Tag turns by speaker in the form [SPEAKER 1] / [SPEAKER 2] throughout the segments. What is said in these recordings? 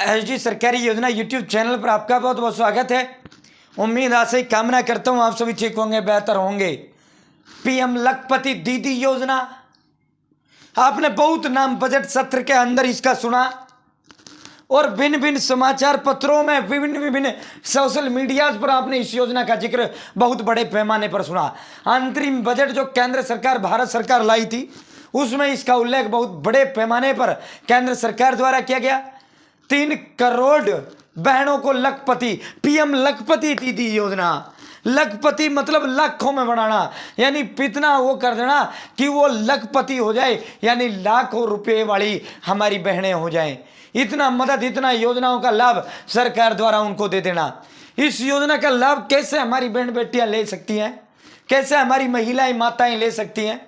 [SPEAKER 1] SD सरकारी योजना YouTube channel पर आपका बहुत बहुत स्वागत है। उम्मीद आशा ही कामना करता हूँ आप सभी ठीक होंगे, बेहतर होंगे। पीएम लखपति दीदी योजना, आपने बहुत नाम बजट सत्र के अंदर इसका सुना और भिन्न भिन्न समाचार पत्रों में विभिन्न सोशल मीडियाज पर आपने इस योजना का जिक्र बहुत बड़े पैमाने पर सुना। अंतरिम बजट जो केंद्र सरकार भारत सरकार लाई थी उसमें इसका उल्लेख बहुत बड़े पैमाने पर केंद्र सरकार द्वारा किया गया। 3 करोड़ बहनों को लखपति, पीएम लखपति दीदी योजना। लखपति मतलब लाखों में बढ़ाना, यानी इतना वो कर देना कि वो लखपति हो जाए, यानी लाखों रुपए वाली हमारी बहनें हो जाएं। इतना मदद, इतना योजनाओं का लाभ सरकार द्वारा उनको दे देना। इस योजना का लाभ कैसे हमारी बहन बेटियां ले सकती हैं, कैसे हमारी महिलाएं माताएं ले सकती हैं,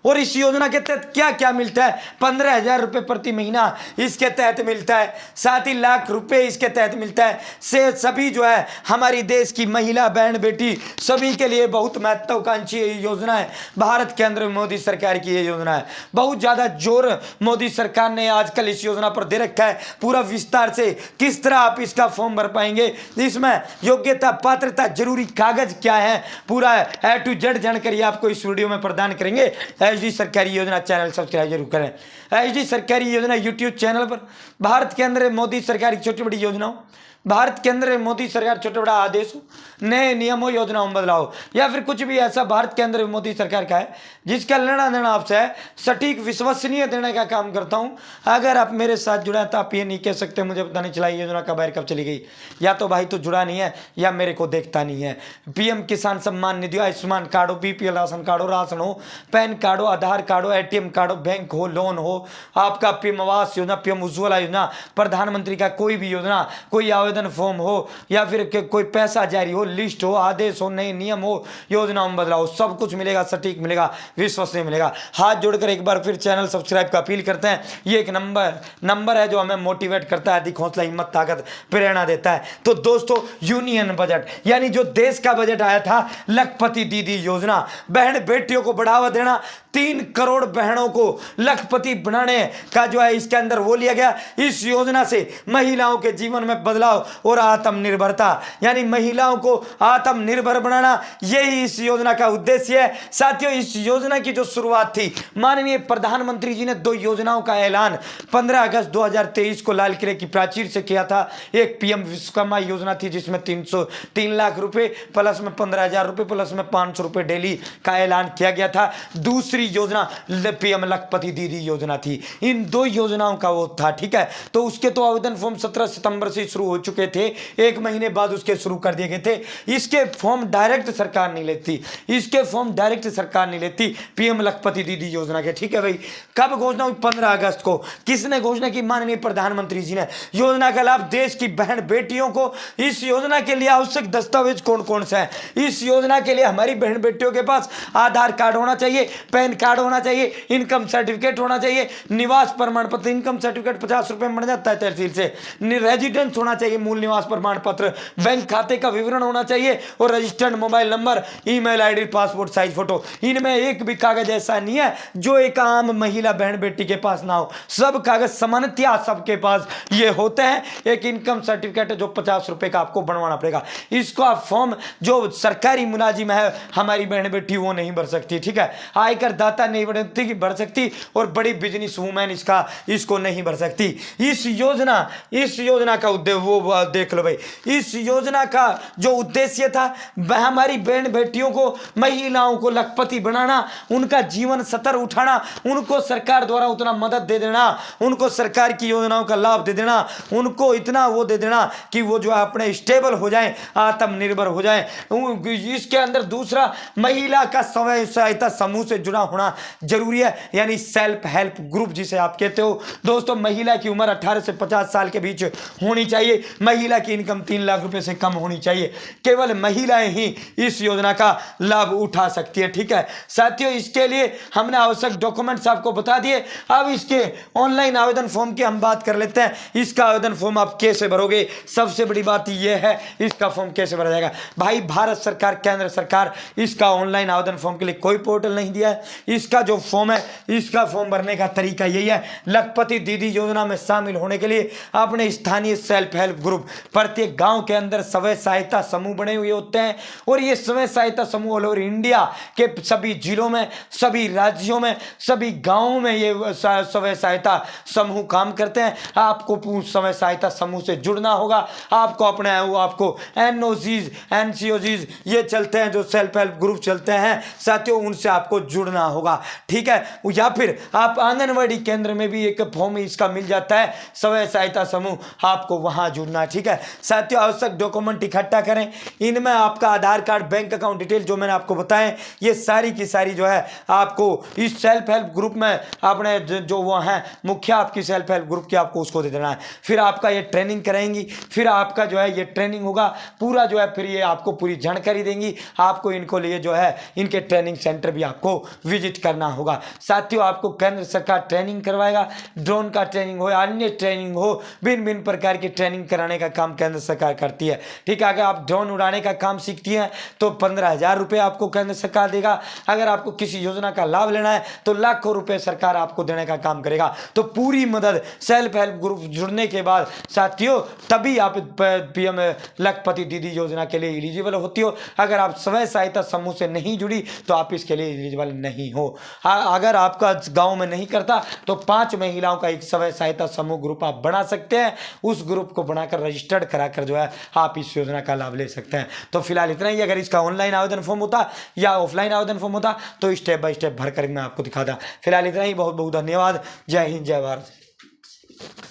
[SPEAKER 1] और इस योजना के तहत क्या क्या मिलता है। 15,000 रुपये प्रति महीना इसके तहत मिलता है, साथ ही लाख रुपए इसके तहत मिलता है। से सभी जो है हमारी देश की महिला बहन बेटी सभी के लिए बहुत महत्वाकांक्षी योजना है। भारत केंद्र मोदी सरकार की ये योजना है। बहुत ज़्यादा जोर मोदी सरकार ने आजकल इस योजना पर दे रखा है। पूरा विस्तार से किस तरह आप इसका फॉर्म भर पाएंगे, इसमें योग्यता, पात्रता, जरूरी कागज क्या है, पूरा A to Z जानकारी आपको इस वीडियो में प्रदान करेंगे। एसडी सरकारी योजना चैनल सब्सक्राइब जरूर करें। एसडी सरकारी योजना यूट्यूब चैनल पर भारत के अंदर मोदी सरकार की छोटी बड़ी योजनाओं, भारत के अंदर मोदी सरकार छोटे बड़ा आदेशों, नए नियमों, योजनाओं में बदलाव, या फिर कुछ भी ऐसा भारत के अंदर मोदी सरकार का है जिसका लेना देना आपसे है, सटीक विश्वसनीय देने का काम करता हूं। अगर आप मेरे साथ जुड़ा है तो आप ये नहीं कह सकते मुझे पता नहीं चला योजना कब आए कब चली गई। या तो भाई तो जुड़ा नहीं है या मेरे को देखता नहीं है। पीएम किसान सम्मान निधि, आयुष्मान कार्ड हो, बीपीएल राशन कार्ड हो, राशन हो, पैन कार्ड हो, आधार कार्ड हो, एटीएम कार्ड हो, बैंक हो, लोन हो, आपका पीएम आवास योजना, पीएम उज्ज्वला योजना, प्रधानमंत्री का कोई भी योजना, कोई आवेदन फॉर्म हो, या फिर कोई पैसा जारी हो, लिस्ट हो, आदेश हो, नए नियम हो, योजनाओं में बदलाव, सब कुछ मिलेगा, सटीक मिलेगा, विश्वसनीय मिलेगा। हाथ जोड़कर एक बार फिर चैनल सब्सक्राइब का अपील करते हैं। ये एक नंबर है जो हमें मोटिवेट करता है, अधिक हौसला, हिम्मत, ताकत, प्रेरणा देता है। तो दोस्तों, यूनियन बजट यानी जो देश का बजट आया था, लखपति दीदी योजना, बहन बेटियों को बढ़ावा देना, 3 करोड़ बहनों को लखपति बनाने का जो है इसके अंदर वो लिया गया। इस योजना से महिलाओं के जीवन में बदलाव और आत्मनिर्भरता, यानी महिलाओं को आत्मनिर्भर बनाना, यही इस योजना का उद्देश्य है। साथियों, इस योजना की जो शुरुआत थी, माननीय प्रधानमंत्री जी ने 2 योजनाओं का ऐलान 15 अगस्त 2023 को लाल किले की प्राचीर से किया था। एक पीएम विश्वकर्मा योजना थी जिसमें 3 लाख रुपए प्लस में 15,000 रुपए प्लस में 500 रुपए डेली का ऐलान किया गया था। दूसरी योजना पीएम लखपति दीदी योजना थी। इन 2 योजनाओं का वो था, ठीक है। तो उसके तो आवेदन फॉर्म 17 सितंबर से शुरू हो चुके थे, 1 महीने बाद उसके शुरू कर दिए गए थे। इसके फॉर्म डायरेक्ट सरकार नहीं लेती, इसके फॉर्म डायरेक्ट सरकार नहीं लेती पीएम लखपति दीदी योजना के, ठीक है भाई। कब घोषणा हुई? 15 अगस्त को। किसने घोषणा की? माननीय प्रधानमंत्री जी ने। योजना का लाभ देश की बहन बेटियों को। इस योजना के लिए आवश्यक दस्तावेज कौन कौन से हैं? इस योजना के लिए हमारी बहन बेटियों के पास आधार कार्ड होना चाहिए, पैन कार्ड होना चाहिए, इनकम सर्टिफिकेट होना चाहिए, निवास प्रमाण पत्र, इनकम सर्टिफिकेट 50 रुपए मिल जाता है तहसील से, रेजिडेंस होना चाहिए, मूल निवास प्रमाण पत्र, बैंक खाते का विवरण होना चाहिए, और registered mobile number, email ID, passport size photo. इनमें एक भी कागज ऐसा नहीं है जो एक आम महिला बहन बेटी के पास ना हो। सब कागज सामान्यतया सबके पास ये होते हैं। एक इनकम सर्टिफिकेट जो 50 रुपए का आपको बनवाना पड़ेगा। इसको आप फॉर्म जो सरकारी मुलाजिम है हमारी बहन बेटी वो नहीं भर सकती, ठीक है। आयकर दाता नहीं भर सकती, और बड़ी बिजनेस वूमेन इसको नहीं भर सकती। इस योजना का उद्देश्य वो देख लो भाई। इस योजना का जो उद्देश्य था, हमारी बहन बेटियों को, महिलाओं को लखपति बनाना, उनका जीवन स्तर उठाना, उनको सरकार द्वारा उतना मदद दे देना, उनको सरकार की योजनाओं का लाभ दे देना, उनको इतना वो दे देना कि वो जो है अपने स्टेबल हो जाएं, आत्मनिर्भर हो जाएं। इसके अंदर दूसरा, महिला का स्वयं सहायता समूह से जुड़ा होना जरूरी है, यानी सेल्फ हेल्प ग्रुप जिसे आप कहते हो। दोस्तों, महिला की उम्र 18 से 50 साल के बीच होनी चाहिए, महिला की इनकम 3 लाख रुपए से कम होनी चाहिए। केवल महिलाएं ही इस योजना का लाभ उठा सकती है, ठीक है। साथियों, इसके लिए हमने आवश्यक डॉक्यूमेंट्स आपको बता दिए। अब इसके ऑनलाइन आवेदन फॉर्म की हम बात कर लेते हैं। इसका आवेदन फॉर्म आप कैसे भरोगे? सबसे बड़ी बात यह है, इसका फॉर्म कैसे भरा जाएगा? भाई, भारत सरकार, केंद्र सरकार इसका ऑनलाइन आवेदन फॉर्म के लिए कोई पोर्टल नहीं दिया है। इसका जो फॉर्म है, इसका फॉर्म भरने का तरीका यही है। लखपति दीदी योजना में शामिल होने के लिए अपने स्थानीय सेल्फ हेल्प ग्रुप, प्रत्येक गांव के अंदर स्वयं सहायता समूह बने हुए होते हैं और ये स्वयं सहायता समूह ऑल ओवर इंडिया के सभी जिलों में, सभी राज्यों में, सभी गांवों में ये स्वयं सहायता समूह काम करते हैं। आपको स्वयं सहायता समूह से जुड़ना होगा। आपको अपने आपको एनओसीज, एनसीओजीज ये चलते हैं, जो सेल्फ हेल्प ग्रुप चलते हैं साथियों, उनसे आपको जुड़ना होगा, ठीक है। या फिर आप आंगनवाड़ी केंद्र में भी एक फॉर्म इसका मिल जाता है, स्वयं सहायता समूह, आपको वहां जुड़ना है, ठीक है साथियों। आवश्यक डॉक्यूमेंट इकट्ठा करें। इनमें आपका आधार कार्ड, बैंक अकाउंट डिटेल जो मैंने आपको बताएं, ये सारी की सारी जो है आपको इस सेल्फ हेल्प ग्रुप में अपने जो वो हैं मुखिया आपकी सेल्फ हेल्प ग्रुप की, आपको उसको दे देना है। फिर आपका ये ट्रेनिंग कराएंगी, फिर आपका जो है ये ट्रेनिंग होगा पूरा जो है, फिर ये आपको पूरी जानकारी देंगी। आपको इनको लिए जो है इनके ट्रेनिंग सेंटर भी आपको विजिट करना होगा साथियों। आपको केंद्र सरकार ट्रेनिंग करवाएगा, ड्रोन का ट्रेनिंग हो, अन्य ट्रेनिंग हो, भिन्न भिन्न प्रकार की ट्रेनिंग कराने का काम केंद्र सरकार करती है, ठीक है। अगर आप ड्रोन उड़ाने का काम सीखती हैं तो 15,000 रुपये आपको केंद्र सरकार देगा। अगर आपको किसी योजना का लाभ लेना है तो लाखों रुपए सरकार आपको देने का काम करेगा। तो पूरी मदद सेल्फ हेल्प ग्रुप जुड़ने के बाद साथियों, तभी आप पीएम लखपति दीदी योजना के लिए एलिजिबल होती हो। अगर आप स्वयं सहायता समूह से नहीं जुड़ी तो आप इसके लिए एलिजिबल नहीं हो। अगर आपका गांव में नहीं करता तो 5 महिलाओं का एक स्वयं सहायता समूह ग्रुप आप बना सकते हैं। उस ग्रुप को बनाकर रजिस्टर्ड कराकर जो है आप इस योजना का लाभ ले सकते हैं। तो फिलहाल इतना ही। अगर इसका ऑनलाइन आवेदन फॉर्म होता या ऑफलाइन आवेदन फॉर्म होता तो स्टेप बाय स्टेप भरकर मैं आपको दिखाता। फिलहाल इतना ही। बहुत बहुत धन्यवाद। जय हिंद, जय भारत।